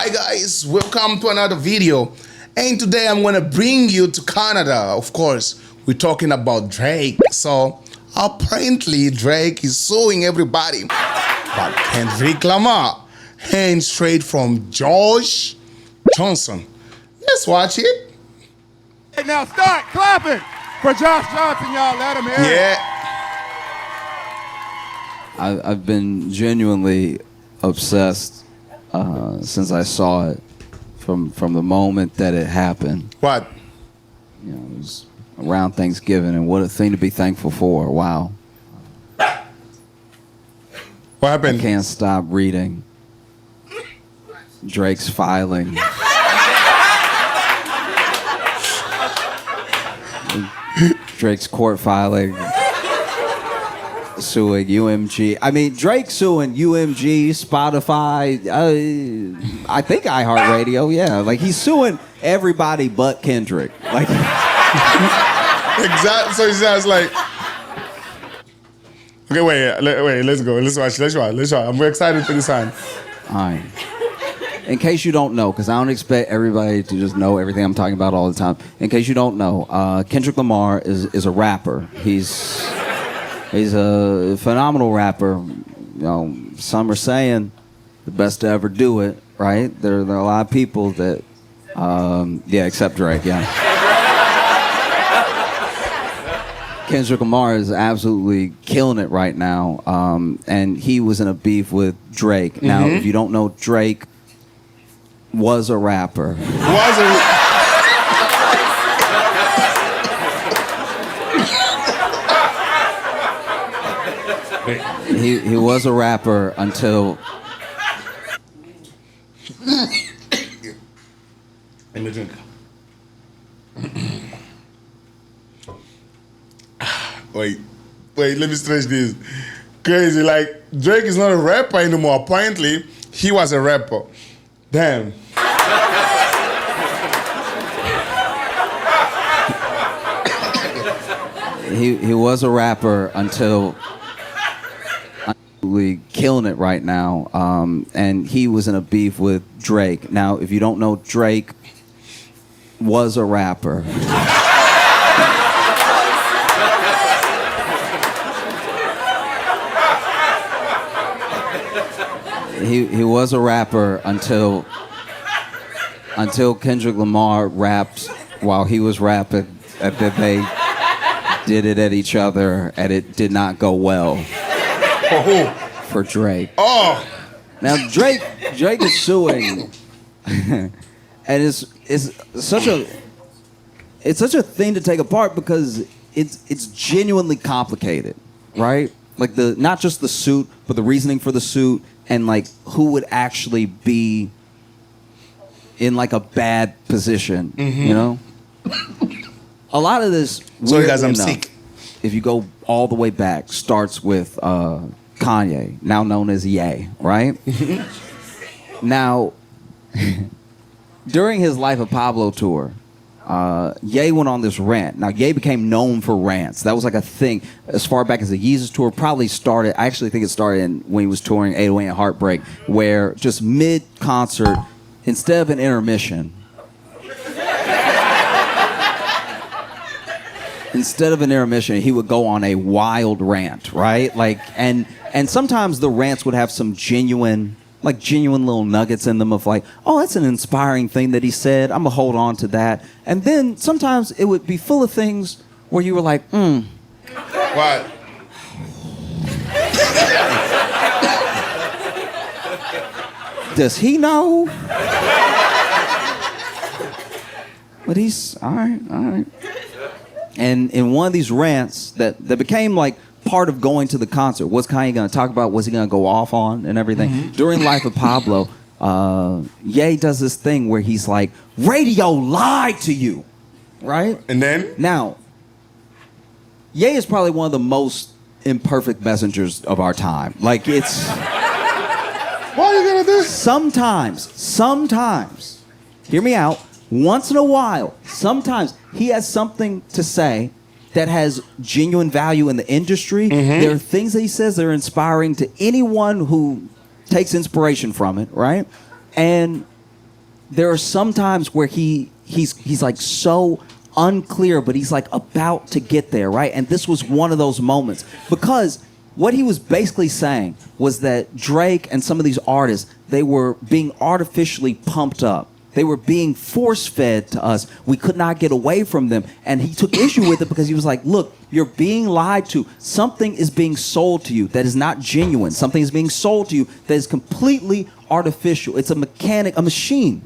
Hi guys, welcome to another video. And today I'm gonna bring you to Canada. Of course, we're talking about Drake. So apparently Drake is suing everybody but Kendrick Lamar, and straight from Josh Johnson. Let's watch it. Hey, now start clapping for Josh Johnson, y'all. Let him hear it. Yeah. I've been genuinely obsessed since I saw it from the moment that it happened. What? You know, it was around Thanksgiving, and what a thing to be thankful for. Wow. What I happened? can't stop reading Drake's filing. Drake's court filing. Suing UMG. I mean, Drake suing UMG, Spotify, I think iHeartRadio, yeah. Like, he's suing everybody but Kendrick. Like, Exactly. So he sounds like. Okay, wait. Let's go. Let's watch. I'm very excited for this one. all right. In case you don't know, because I don't expect everybody to just know everything I'm talking about all the time. In case you don't know, Kendrick Lamar is a rapper. He's a phenomenal rapper. You know, some are saying the best to ever do it, right? There are a lot of people that, yeah, except Drake, yeah. Kendrick Lamar is absolutely killing it right now, and he was in a beef with Drake. Now, if you don't know, Drake was a rapper. He was a rapper until. Let me drink. Wait, let me stretch this. Crazy, like Drake is not a rapper anymore. Apparently, he was a rapper. Damn. He was a rapper until. Killing it right now, and he was in a beef with Drake. Now, if you don't know, Drake was a rapper. He was a rapper until Kendrick Lamar rapped while he was rapping, and then they did it at each other, and it did not go well. For Drake. Oh. Now Drake is suing, and it's such a thing to take apart because it's genuinely complicated, right? Like not just the suit, but the reasoning for the suit, and like who would actually be in like a bad position, you know? A lot of this. So guys, I'm sick. If you go all the way back, starts with Kanye, now known as Ye, right? Now, during his Life of Pablo tour, Ye went on this rant. Now, Ye became known for rants. That was like a thing as far back as the Yeezus tour. Probably started, I actually think it started when he was touring 808 and Heartbreak, where just mid-concert, instead of an intermission, he would go on a wild rant, right? Like, and sometimes the rants would have some genuine little nuggets in them of like, oh, that's an inspiring thing that he said. I'm gonna hold on to that. And then sometimes it would be full of things where you were like, What? does he know? But he's all right. And in one of these rants that became like part of going to the concert, what's Kanye going to talk about? What's he going to go off on and everything? During Life of Pablo, Ye does this thing where he's like, radio lied to you, right? And then? Now, Ye is probably one of the most imperfect messengers of our time. Like, it's... Why are you going to do this? Sometimes, hear me out, once in a while, sometimes he has something to say that has genuine value in the industry. There are things that he says that are inspiring to anyone who takes inspiration from it, right? And there are some times where he's like so unclear, but he's like about to get there, right? And this was one of those moments, because what he was basically saying was that Drake and some of these artists, they were being artificially pumped up. They were being force-fed to us. We could not get away from them. And he took issue with it because he was like, look, you're being lied to. Something is being sold to you that is not genuine. Something is being sold to you that is completely artificial. It's a machine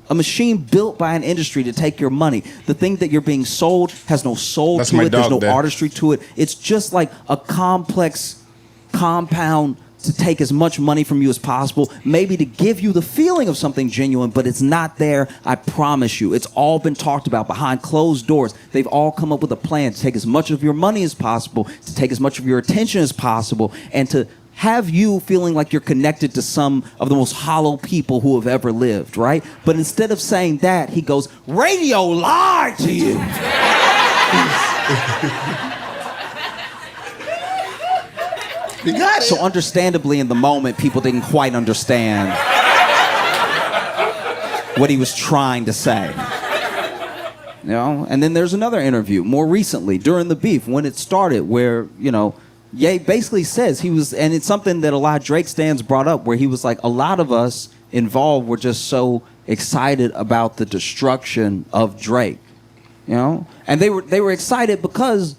built by an industry to take your money. The thing that you're being sold has no soul to it. There's no artistry to it. It's just like a complex compound to take as much money from you as possible, maybe to give you the feeling of something genuine, but it's not there. I promise you. It's all been talked about behind closed doors. They've all come up with a plan to take as much of your money as possible, to take as much of your attention as possible, and to have you feeling like you're connected to some of the most hollow people who have ever lived, right? But instead of saying that, he goes, radio lied to you. You got it. So understandably, in the moment, people didn't quite understand what he was trying to say. You know? And then there's another interview more recently during the beef when it started where, you know, Ye basically says he was, and it's something that a lot of Drake stans brought up, where he was like, a lot of us involved were just so excited about the destruction of Drake, you know? And they were excited because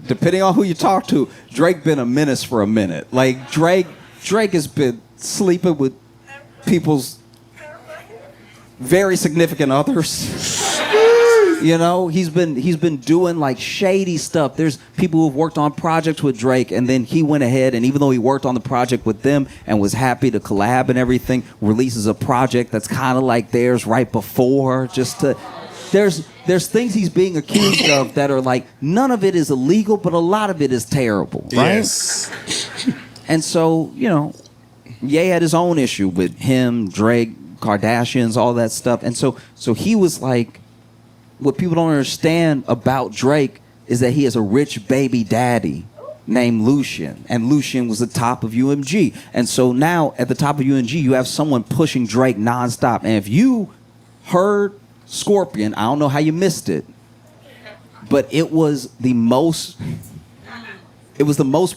depending on who you talk to, Drake been a menace for a minute. Like Drake has been sleeping with people's very significant others. You know, he's been doing like shady stuff. There's people who've worked on projects with Drake, and then he went ahead and even though he worked on the project with them and was happy to collab and everything, releases a project that's kind of like theirs right before, just to. There's things he's being accused of that are like, none of it is illegal, but a lot of it is terrible, right? Yes. And so, you know, Ye had his own issue with him, Drake, Kardashians, all that stuff. And so he was like, what people don't understand about Drake is that he has a rich baby daddy named Lucian, and Lucian was the top of UMG. And so now at the top of UMG, you have someone pushing Drake nonstop. And if you heard Scorpion, I don't know how you missed it, but it was the most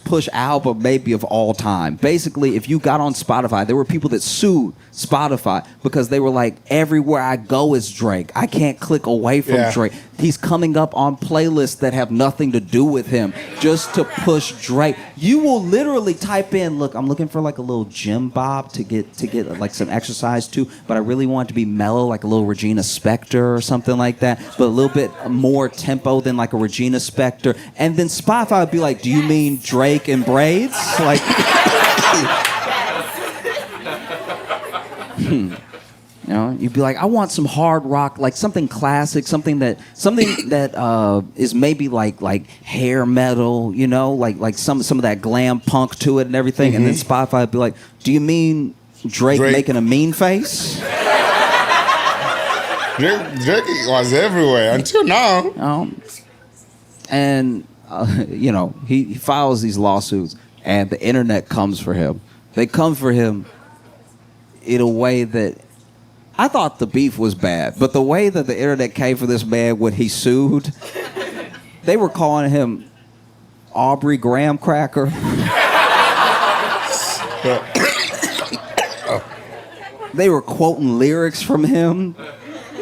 pushed album maybe of all time. Basically, if you got on Spotify, there were people that sued Spotify because they were like, everywhere I go is Drake. I can't click away from Drake. He's coming up on playlists that have nothing to do with him just to push Drake. You will literally type in, look, I'm looking for like a little gym bob to get like some exercise to, but I really want it to be mellow, like a little Regina Spektor or something like that, but a little bit more tempo than like a Regina Spektor. And then Spotify would be like, do you mean Drake and braids? Like, you know, you'd be like, I want some hard rock, like something classic, something that is maybe like hair metal, you know, like some of that glam punk to it and everything. Mm-hmm. And then Spotify would be like, do you mean Drake making a mean face? Drake was everywhere until now. And you know, he files these lawsuits, and the internet comes for him. They come for him in a way that I thought the beef was bad, but the way that the internet came for this man when he sued, they were calling him Aubrey Graham Cracker. They were quoting lyrics from him.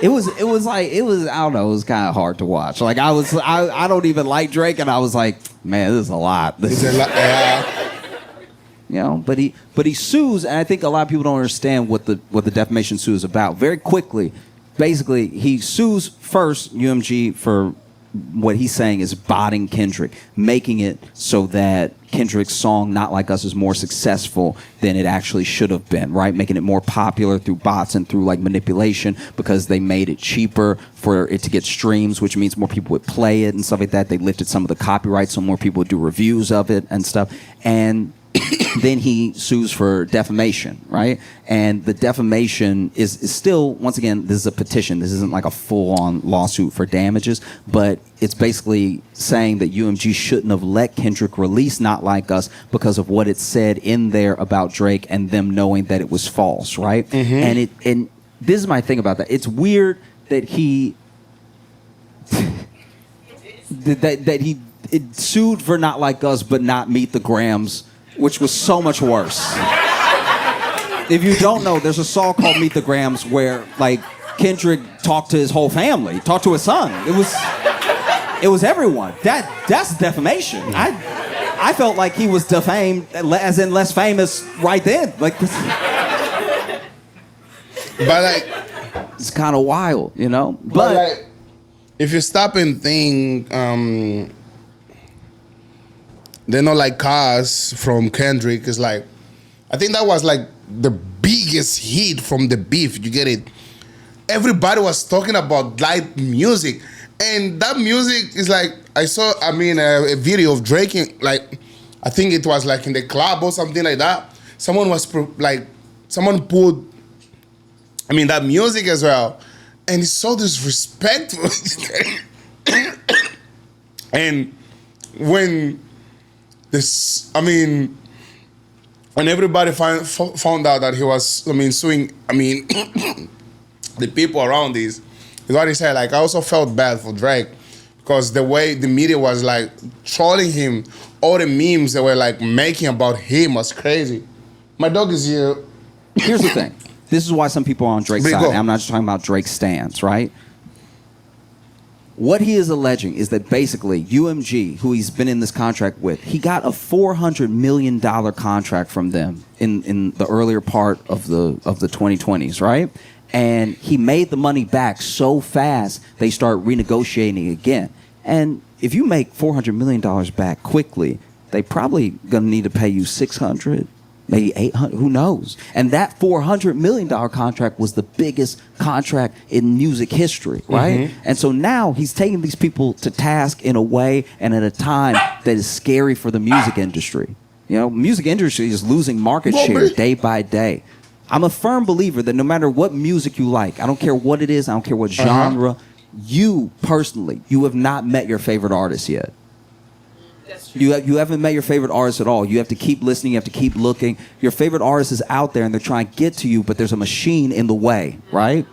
It was I don't know, it was kind of hard to watch. Like I don't even like Drake, and I was like, man, this is a lot. You know, but he sues, and I think a lot of people don't understand what the defamation suit is about. Very quickly, basically, he sues first UMG for what he's saying is botting Kendrick, making it so that Kendrick's song "Not Like Us" is more successful than it actually should have been, right? Making it more popular through bots and through like manipulation because they made it cheaper for it to get streams, which means more people would play it and stuff like that. They lifted some of the copyright so more people would do reviews of it and stuff. And then he sues for defamation, right? And the defamation is still, once again, this is a petition. This isn't like a full-on lawsuit for damages, but it's basically saying that UMG shouldn't have let Kendrick release Not Like Us because of what it said in there about Drake and them knowing that it was false, right? Mm-hmm. And this is my thing about that. It's weird that he that he sued for Not Like Us, but not Meet the Grams, which was so much worse. If you don't know, there's a song called Meet the Grams where like Kendrick talked to his whole family, talked to his son. It was everyone. That's defamation. I felt like he was defamed, as in less famous right then. Like this. But like, It's kind of wild, you know. but like, if you stop and think, they know like cars from Kendrick is like, I think that was like the biggest hit from the beef. You get it? Everybody was talking about light music, and that music is like I saw. I mean, a video of Drake like I think it was like in the club or something like that. Someone was someone put, I mean, that music as well, and it's so disrespectful. And when this, I mean, when everybody found out that he was, I mean, suing, I mean, the people around this, is what he said. Like, I also felt bad for Drake because the way the media was like trolling him, all the memes they were like making about him was crazy. My dog is here. Here's the thing. This is why some people are on Drake's There you side. go. And I'm not just talking about Drake's stance, right? What he is alleging is that basically UMG, who he's been in this contract with, he got a $400 million contract from them in the earlier part of the 2020s, right? And he made the money back so fast they start renegotiating again. And if you make $400 million back quickly, they probably gonna need to pay you $600, maybe $800, who knows? And that $400 million contract was the biggest contract in music history, right? And so now he's taking these people to task in a way and at a time that is scary for the music industry. You know, music industry is losing market share day by day. I'm a firm believer that no matter what music you like, I don't care what it is, I don't care what genre, you personally, you have not met your favorite artist yet. You haven't met your favorite artist at all. You have to keep listening. You have to keep looking. Your favorite artist is out there, and they're trying to get to you, but there's a machine in the way, right?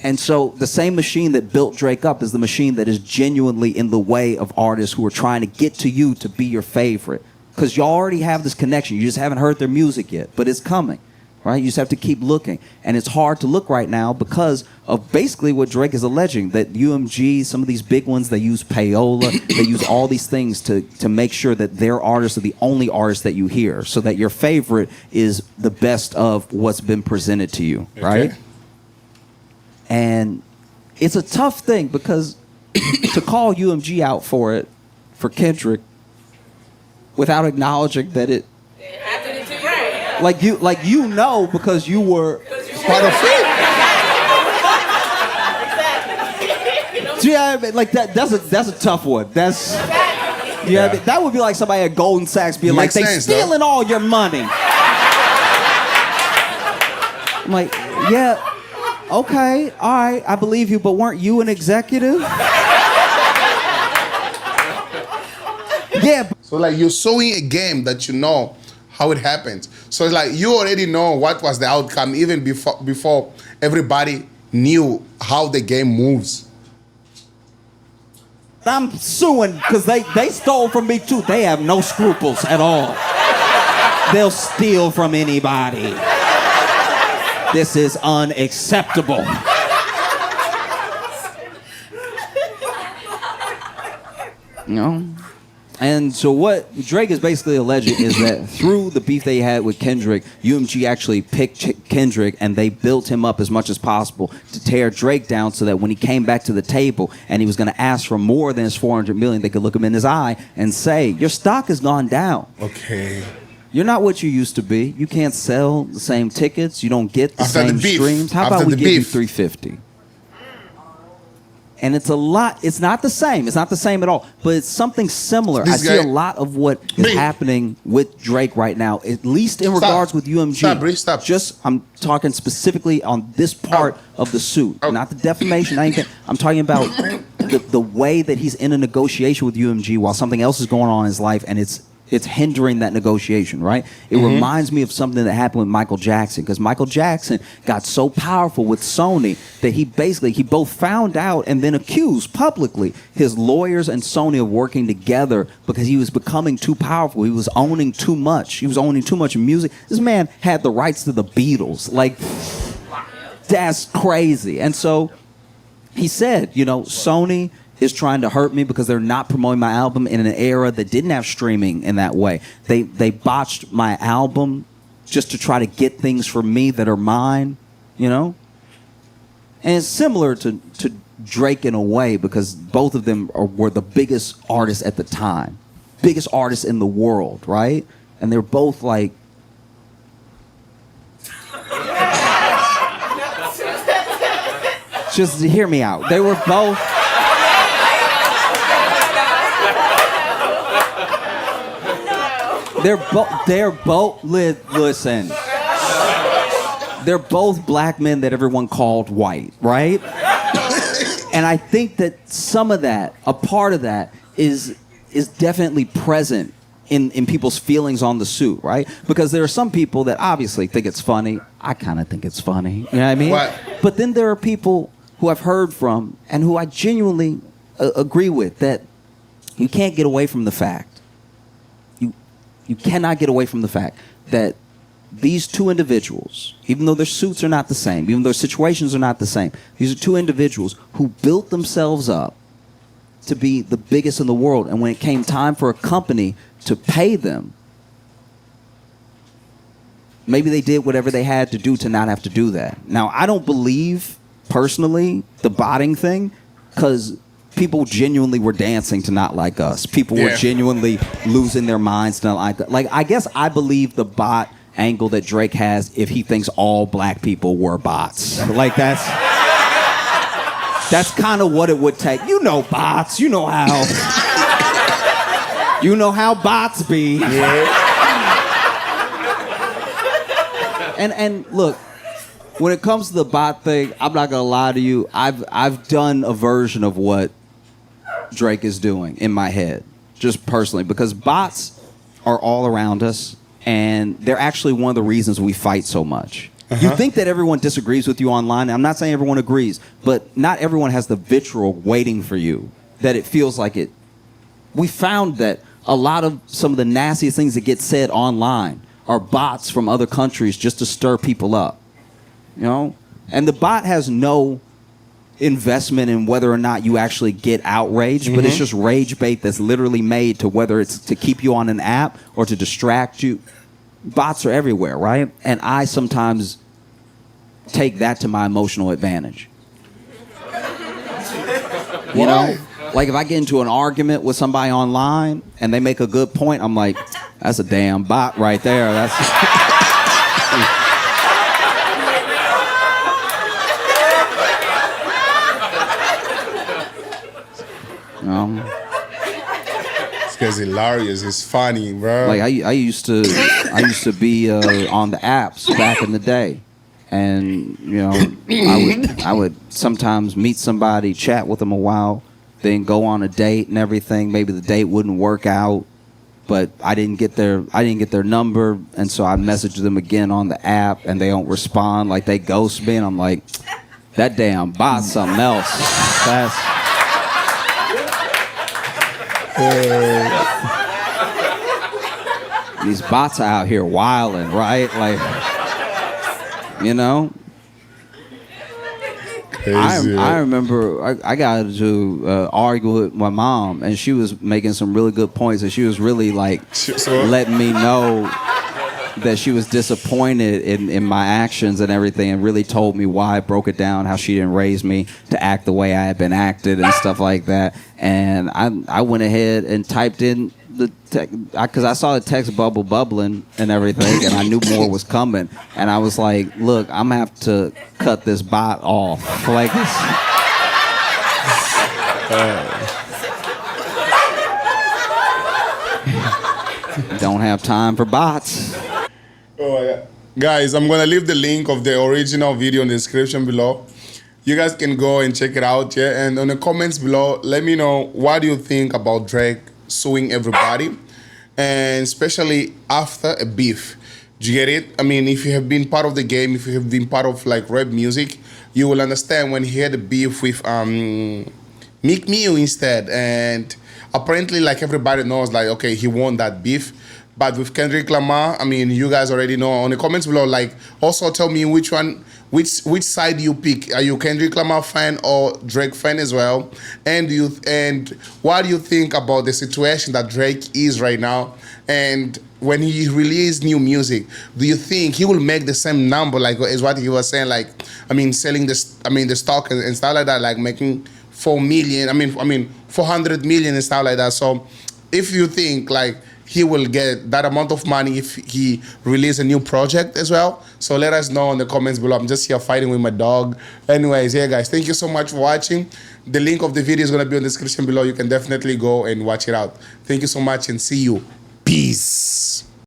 And so the same machine that built Drake up is the machine that is genuinely in the way of artists who are trying to get to you to be your favorite. Because y'all already have this connection. You just haven't heard their music yet, but it's coming. Right? You just have to keep looking. And it's hard to look right now because of basically what Drake is alleging, that UMG, some of these big ones, they use payola, they use all these things to make sure that their artists are the only artists that you hear, so that your favorite is the best of what's been presented to you, right? Okay. And it's a tough thing because to call UMG out for it, for Kendrick, without acknowledging that it like you know because you were Part of it. Yeah, I mean, like that's a tough one. That's yeah, I mean, that would be like somebody at Goldman Sachs being Makes like, they sense, stealing all your money. I'm like, yeah, okay, all right, I believe you, but weren't you an executive? Yeah. So like you're showing a game that you know how it happens. So it's like you already know what was the outcome even before everybody knew how the game moves. I'm suing because they stole from me too. They have no scruples at all. They'll steal from anybody. This is unacceptable. You know? And so what Drake is basically alleging is that through the beef they had with Kendrick, UMG actually picked Kendrick and they built him up as much as possible to tear Drake down so that when he came back to the table and he was going to ask for more than his $400 million, they could look him in his eye and say, your stock has gone down. Okay. You're not what you used to be. You can't sell the same tickets. You don't get the After the same beef. streams. How After about we the give you beef. $350? And it's a lot. It's not the same. It's not the same at all. But it's something similar. This I see guy- a lot of what is Bree. happening with Drake right now, at least in Stop. regards with UMG. Stop, Bree, stop. Just, I'm talking specifically on this part of the suit, not the defamation. Not anything. I'm talking about the way that he's in a negotiation with UMG while something else is going on in his life, and it's It's hindering that negotiation, right? It reminds me of something that happened with Michael Jackson, because Michael Jackson got so powerful with Sony that he both found out and then accused publicly his lawyers and Sony of working together because he was becoming too powerful. He was owning too much. He was owning too much music. This man had the rights to the Beatles. Like, that's crazy. And so he said, Sony is trying to hurt me because they're not promoting my album in an era that didn't have streaming in that way. They botched my album just to try to get things from me that are mine, And it's similar to Drake in a way, because both of them were the biggest artists at the time. Biggest artists in the world, right? And they're both like... Just hear me out. They were both... Listen. They're both black men that everyone called white, right? And I think that some of that, a part of that, is definitely present in people's feelings on the suit, right? Because there are some people that obviously think it's funny. I kind of think it's funny. You know what I mean? What? But then there are people who I've heard from and who I genuinely agree with, that you can't get away from the fact. You cannot get away from the fact that these two individuals, even though their suits are not the same, even though their situations are not the same, these are two individuals who built themselves up to be the biggest in the world. And when it came time for a company to pay them, maybe they did whatever they had to do to not have to do that. Now, I don't believe, personally, the botting thing, because people genuinely were dancing to Not Like Us. People were genuinely losing their minds to Not Like Us. Like, I guess I believe the bot angle that Drake has if he thinks all black people were bots. Like, that's kind of what it would take. Bots. You know how bots be. Yeah. And look, when it comes to the bot thing, I'm not gonna lie to you. I've done a version of what Drake is doing in my head, just personally, because bots are all around us, and they're actually one of the reasons we fight so much. You think that everyone disagrees with you online. I'm not saying everyone agrees, but not everyone has the vitriol waiting for you, that it feels like it. We found that a lot of some of the nastiest things that get said online are bots from other countries just to stir people up. And the bot has no investment in whether or not you actually get outraged, but it's just rage bait that's literally made to whether it's to keep you on an app or to distract you. Bots are everywhere, right? And I sometimes take that to my emotional advantage. Like if I get into an argument with somebody online and they make a good point, I'm like, that's a damn bot right there. That's This guy's hilarious. It's funny, bro. Like I used to be on the apps back in the day, and I would sometimes meet somebody, chat with them a while, then go on a date and everything. Maybe the date wouldn't work out, but I didn't get their number, and so I messaged them again on the app, and they don't respond. Like, they ghost me, and I'm like, that damn bot's something else. That's these bots are out here wilding, right? Like, I remember I got to argue with my mom, and she was making some really good points, and she was really like letting me know that she was disappointed in my actions and everything, and really told me why. I broke it down, how she didn't raise me to act the way I had been acted and stuff like that. And I went ahead and typed in the text, because I saw the text bubble bubbling and everything, and I knew more was coming. And I was like, look, I'm gonna have to cut this bot off. Like this. Don't have time for bots. Oh, yeah. Guys, I'm gonna leave the link of the original video in the description below. You guys can go and check it out, yeah? And on the comments below, let me know what do you think about Drake suing everybody. and especially after a beef. Do you get it? I mean, if you have been part of the game, if you have been part of like rap music, you will understand when he had a beef with Meek Mill instead, and apparently, like everybody knows, like okay, he won that beef. But with Kendrick Lamar, I mean, you guys already know on the comments below. Like, also tell me which side you pick. Are you Kendrick Lamar fan or Drake fan as well? And what do you think about the situation that Drake is right now? And when he release new music, do you think he will make the same number like as what he was saying? Like, I mean, selling this, I mean, the stock and stuff like that, like making 4 million. I mean, 400 million and stuff like that. So, if you think like he will get that amount of money if he release a new project as well. So let us know in the comments below. I'm just here fighting with my dog. Anyways, yeah, guys, thank you so much for watching. The link of the video is going to be in the description below. You can definitely go and watch it out. Thank you so much and see you. Peace.